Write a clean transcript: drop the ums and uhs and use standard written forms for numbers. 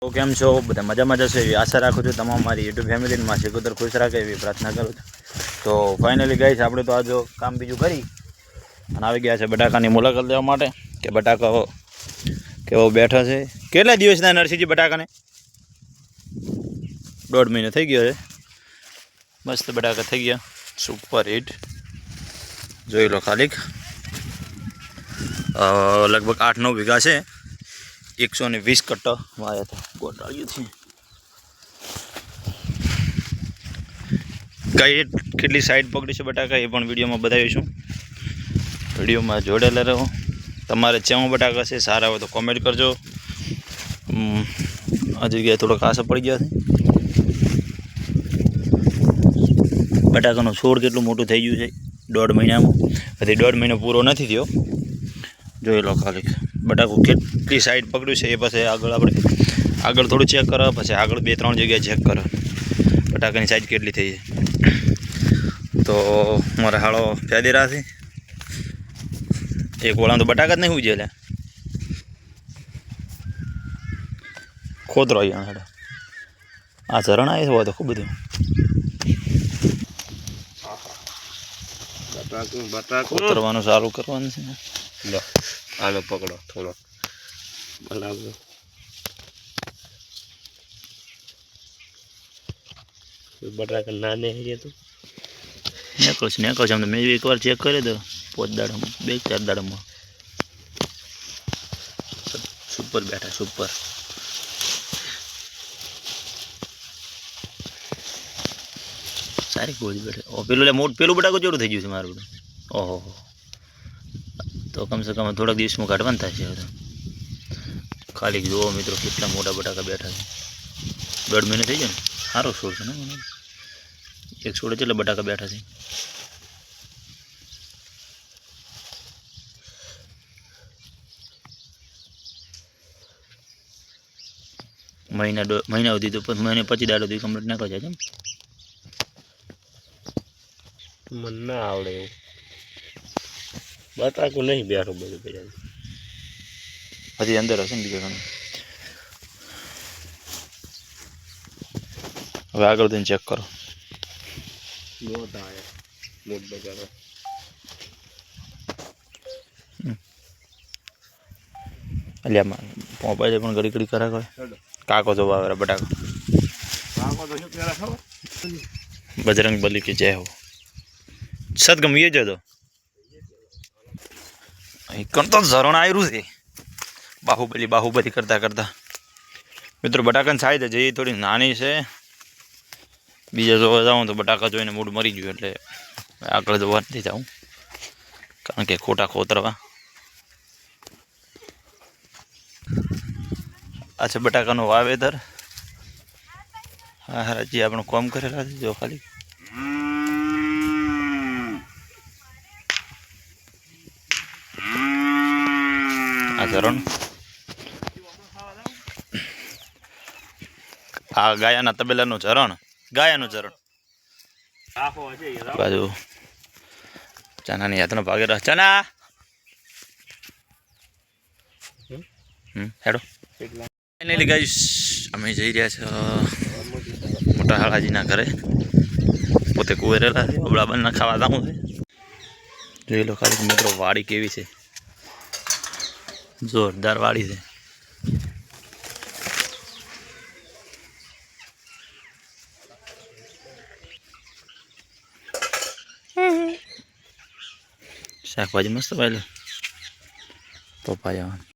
તો કેમ છો બધા મજામાં જશે એવી આશા રાખું છું। તમામ મારી યુટ્યુબ ફેમિલીમાં શેકોદર ખુશ રાખે એવી પ્રાર્થના કરું છું। તો ફાઇનલી ગાઈસ આપણે તો આજો કામ બીજું કરી અને આવી ગયા છે બટાકાની મુલાકાત લેવા માટે કે બટાકા કેવો બેઠા છે। કેટલા દિવસના નરસિંહજી બટાકાને? 1.5 મહિનો થઈ ગયો છે। મસ્ત બટાકા થઈ ગયા, સુપર હિટ। જોઈ લો ખાલી લગભગ 8-9 વીઘા છે। 120 કટ્ટા વાયા હતા ગોટાળીએથી। કઈ કેટલી સાઈડ પકડી છે બટાકા એ પણ વિડીયોમાં બતાવીશું। વિડીયોમાં જોડેલા રહો। તમારે ચેવા બટાકા છે સારા હોય તો કોમેન્ટ કરજો। આ જગ્યાએ થોડો કાસા પડી ગયા છે। બટાકાનો છોડ કેટલું મોટું થઈ ગયું છે 1.5 મહિનામાં, હજી 1.5 મહિનો પૂરો નથી થયો। જોઈ લો ખાલી બટાકું કેટલી સાઈડ પકડ્યું છે એ પછી આગળ થોડું ચેક કરો, પછી આગળ 2-3 જગ્યાએ ચેક કરો બટાકાની સાઈઝ કેટલી થઈ છે। તો મારા હાળો ફેદી રહ્યા છે, એક વળાં તો બટાકા જ નહીં ઉજે લે ખોતરો અહીંયા હાડો આ ઝરણ આવે હોય તો ખૂબ બધું ખોતરવાનું સારું કરવાનું છે। લો આલો પકડો થોડો બરાબર બટાકા નાને હે તો નેકળ છે મેં એકવાર ચેક કર્યો તો 5 દાડામાં 2-4 દાડામાં સુપર બેઠા સુપર। સારી ગોળી બેઠે પેલું બટાકું જોડું થઈ ગયું છે મારું। ઓહો તો કમસે કમ થોડાક દિવસમાં કાઢવાનું થશે। હવે ખાલી જુઓ મિત્રો કેટલા મોટા બટાકા બેઠા છે। 1.5 મહિનો થઈ જાય ને સારો છોડ છે ને એક છોડે કેટલા બટાકા બેઠા છે। મહિના સુધી તો મહિને 25 દાડા સુધી કમ્પ્લીટ નાખો જાય છે। મને ના આવડે એવું બટાકું નહીં બેઠું બધું પહેલાં હજી અંદર હશે ને બીજા ઘણું। હવે આગળ જઈને ચેક કરો। મોટ આવે મોટ બજારો એટલે મોબાઈલ પણ ઘડી ઘડી કરા કરે કાકો જો આવે બટાકા કાકો તો શું પહેલાં ખબર બજરંગ બલી કે જય હો। સદગમ એ જતો અહીં તો ઝરણ આવ્યું છે બાહુબલી કરતા મિત્રો બટાકાની સાઈઝ છે એ થોડી નાની છે। બીજા જોવા જાઉં તો બટાકા જોઈને મૂડ મરી ગયું એટલે આગળ જોવા નથી જાઉં કારણ કે ખોટા ખોતરવા। આ છે બટાકાનું વાવેતર। હા હજી આપણું કોમ કરેલા છે જો ખાલી આ ઝરણ આ ગાયાના તબેલાનું ઝરણ બાજુ ચનાની હાથનો ભાગેલા ચના હેડો ફાઇનલી ગાઈસ અમે જઈ રહ્યા છે મોટા હાળાજીના ઘરે। પોતે કુવેરેલા છે બબડા બંને ખાવા જાઉં છે। જોઈ લો ખાલી મિત્રો વાડી કેવી છે, જોરદાર વાડી છે। શાકભાજી મસ્ત ભાઈ પપ્પા જવાનું